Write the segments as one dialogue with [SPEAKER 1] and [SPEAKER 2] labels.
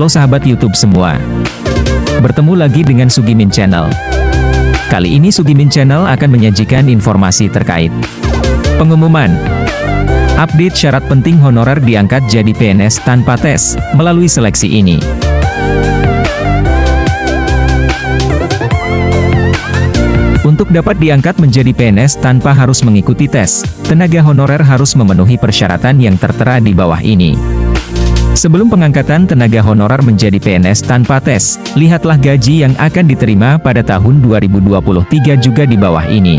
[SPEAKER 1] Halo sahabat YouTube semua. Bertemu lagi dengan Sugimin Channel. Kali ini Sugimin Channel akan menyajikan informasi terkait pengumuman update syarat penting honorer diangkat jadi PNS tanpa tes melalui seleksi ini. Untuk dapat diangkat menjadi PNS tanpa harus mengikuti tes, tenaga honorer harus memenuhi persyaratan yang tertera di bawah ini. Sebelum pengangkatan tenaga honorer menjadi PNS tanpa tes, lihatlah gaji yang akan diterima pada tahun 2023 juga di bawah ini.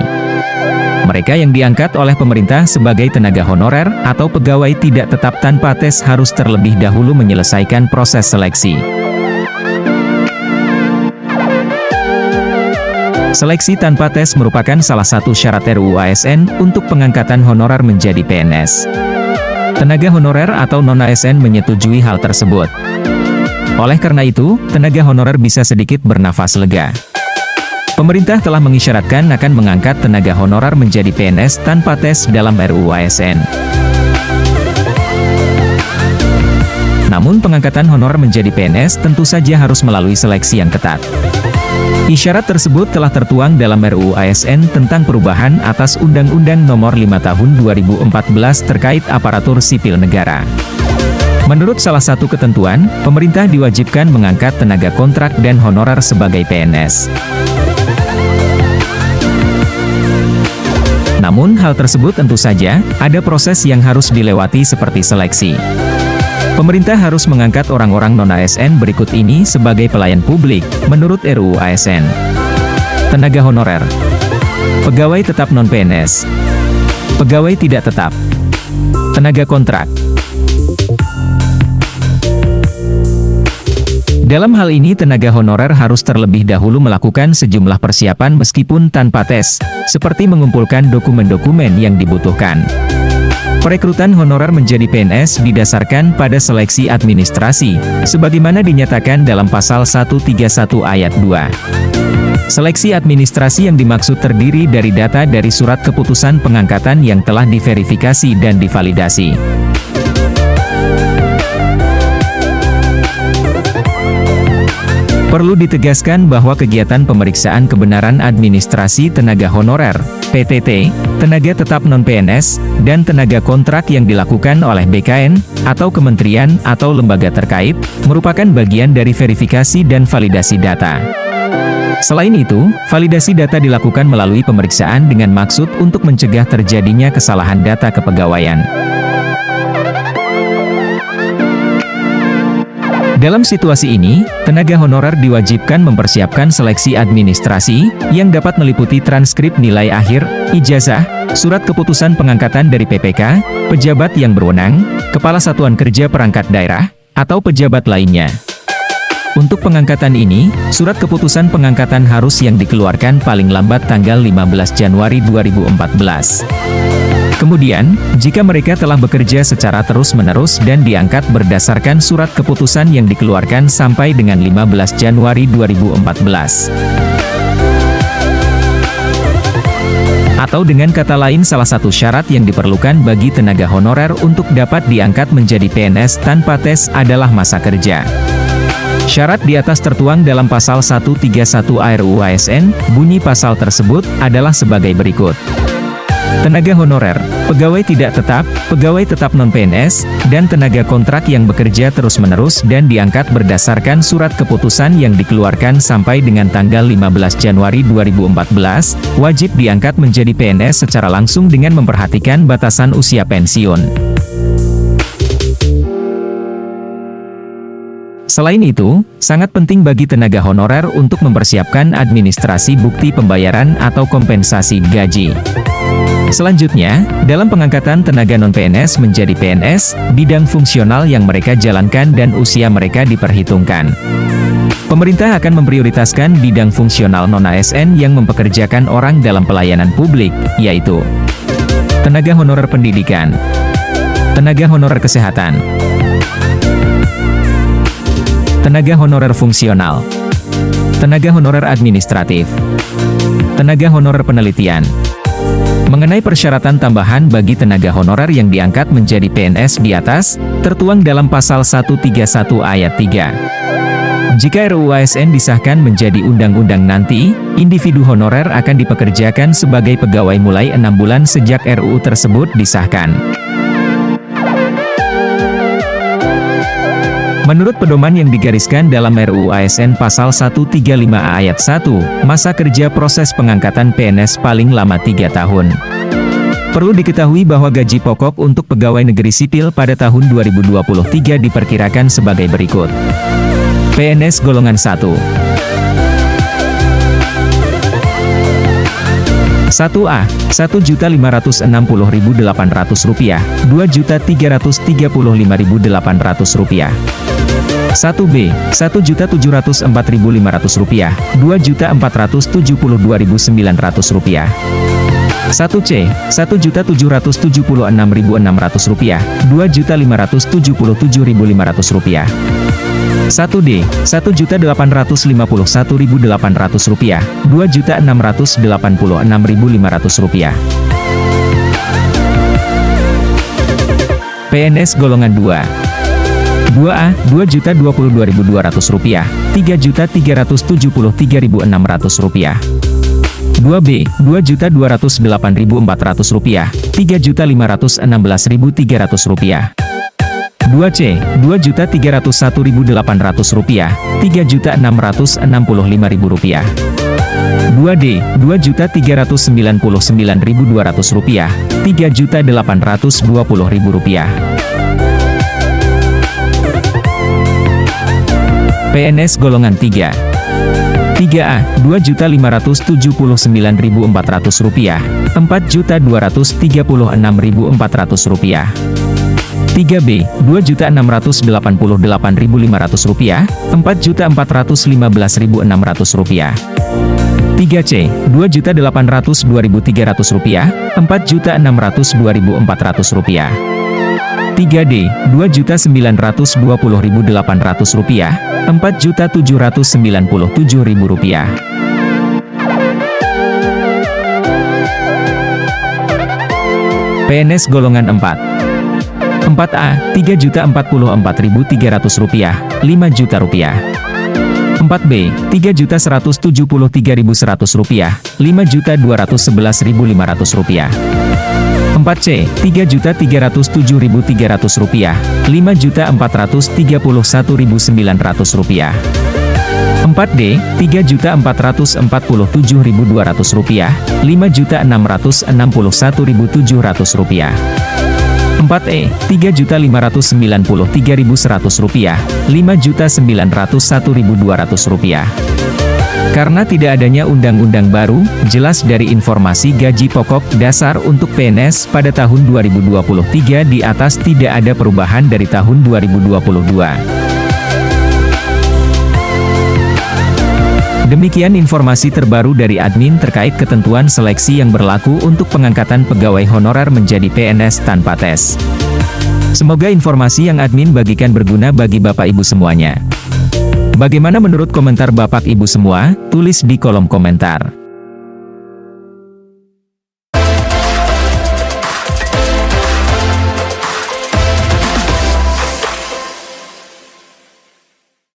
[SPEAKER 1] Mereka yang diangkat oleh pemerintah sebagai tenaga honorer atau pegawai tidak tetap tanpa tes harus terlebih dahulu menyelesaikan proses seleksi. Seleksi tanpa tes merupakan salah satu syarat RUU ASN untuk pengangkatan honorer menjadi PNS. Tenaga honorer atau non-ASN menyetujui hal tersebut. Oleh karena itu, tenaga honorer bisa sedikit bernafas lega. Pemerintah telah mengisyaratkan akan mengangkat tenaga honorer menjadi PNS tanpa tes dalam RUU ASN. Namun pengangkatan honorer menjadi PNS tentu saja harus melalui seleksi yang ketat. Isyarat tersebut telah tertuang dalam RUU ASN tentang perubahan atas Undang-Undang Nomor 5 Tahun 2014 terkait aparatur sipil negara. Menurut salah satu ketentuan, pemerintah diwajibkan mengangkat tenaga kontrak dan honorer sebagai PNS. Namun hal tersebut tentu saja ada proses yang harus dilewati seperti seleksi. Pemerintah harus mengangkat orang-orang non-ASN berikut ini sebagai pelayan publik, menurut RUU ASN. Tenaga honorer, pegawai tetap non-PNS, pegawai tidak tetap, tenaga kontrak. Dalam hal ini tenaga honorer harus terlebih dahulu melakukan sejumlah persiapan meskipun tanpa tes, seperti mengumpulkan dokumen-dokumen yang dibutuhkan. Perekrutan honorer menjadi PNS didasarkan pada seleksi administrasi, sebagaimana dinyatakan dalam Pasal 131 Ayat 2. Seleksi administrasi yang dimaksud terdiri dari data dari surat keputusan pengangkatan yang telah diverifikasi dan divalidasi. Perlu ditegaskan bahwa kegiatan pemeriksaan kebenaran administrasi tenaga honorer, PTT, tenaga tetap non-PNS, dan tenaga kontrak yang dilakukan oleh BKN, atau kementerian atau lembaga terkait, merupakan bagian dari verifikasi dan validasi data. Selain itu, validasi data dilakukan melalui pemeriksaan dengan maksud untuk mencegah terjadinya kesalahan data kepegawaian. Dalam situasi ini, tenaga honorer diwajibkan mempersiapkan seleksi administrasi, yang dapat meliputi transkrip nilai akhir, ijazah, surat keputusan pengangkatan dari PPK, pejabat yang berwenang, kepala satuan kerja perangkat daerah, atau pejabat lainnya. Untuk pengangkatan ini, surat keputusan pengangkatan harus yang dikeluarkan paling lambat tanggal 15 Januari 2014. Kemudian, jika mereka telah bekerja secara terus-menerus dan diangkat berdasarkan surat keputusan yang dikeluarkan sampai dengan 15 Januari 2014. Atau dengan kata lain salah satu syarat yang diperlukan bagi tenaga honorer untuk dapat diangkat menjadi PNS tanpa tes adalah masa kerja. Syarat di atas tertuang dalam Pasal 131 RUU ASN, bunyi pasal tersebut adalah sebagai berikut. Tenaga honorer, pegawai tidak tetap, pegawai tetap non-PNS, dan tenaga kontrak yang bekerja terus-menerus dan diangkat berdasarkan surat keputusan yang dikeluarkan sampai dengan tanggal 15 Januari 2014, wajib diangkat menjadi PNS secara langsung dengan memperhatikan batasan usia pensiun. Selain itu, sangat penting bagi tenaga honorer untuk mempersiapkan administrasi bukti pembayaran atau kompensasi gaji. Selanjutnya, dalam pengangkatan tenaga non-PNS menjadi PNS, bidang fungsional yang mereka jalankan dan usia mereka diperhitungkan. Pemerintah akan memprioritaskan bidang fungsional non-ASN yang mempekerjakan orang dalam pelayanan publik, yaitu tenaga honorer pendidikan, tenaga honorer kesehatan, tenaga honorer fungsional, tenaga honorer administratif, tenaga honorer penelitian. Mengenai persyaratan tambahan bagi tenaga honorer yang diangkat menjadi PNS di atas, tertuang dalam Pasal 131 Ayat 3. Jika RUU ASN disahkan menjadi undang-undang nanti, individu honorer akan dipekerjakan sebagai pegawai mulai 6 bulan sejak RUU tersebut disahkan. Menurut pedoman yang digariskan dalam RUU ASN Pasal 135A Ayat 1, masa kerja proses pengangkatan PNS paling lama 3 tahun. Perlu diketahui bahwa gaji pokok untuk pegawai negeri sipil pada tahun 2023 diperkirakan sebagai berikut. PNS golongan 1. 1A, Rp1.560.800, Rp2.335.800. 1B, Rp1.704.500, Rp2.472.900. 1C, Rp1.776.600, Rp2.577.500. 1D, Rp1.851.800, Rp2.686.500. PNS golongan 2. 2A, Rp2.022.200, Rp3.373.600. 2B, Rp2.208.400, Rp3.516.300. 2C, Rp2.301.800, Rp3.665.000. 2D, Rp2.399.200, Rp3.820.000. PNS golongan 3. 3A, Rp2.579.400, Rp4.236.400. 3B, Rp2.688.500, Rp4.415.600. 3C, Rp2.802.300, Rp4.602.400. 3D, Rp2.920.800, Rp4.797.000. PNS golongan 4. 4A, Rp3.044.300, Rp5.000.000. 4B, Rp3.173.100, Rp5.211.500. 4C, Rp3.307.300, Rp5.431.900. 4D, Rp3.447.200, Rp5.661.700. 4E, Rp3.593.100, Rp5.901.200. Karena tidak adanya undang-undang baru, jelas dari informasi gaji pokok dasar untuk PNS pada tahun 2023 di atas tidak ada perubahan dari tahun 2022. Demikian informasi terbaru dari admin terkait ketentuan seleksi yang berlaku untuk pengangkatan pegawai honorer menjadi PNS tanpa tes. Semoga informasi yang admin bagikan berguna bagi Bapak Ibu semuanya. Bagaimana menurut komentar Bapak Ibu semua? Tulis di kolom komentar.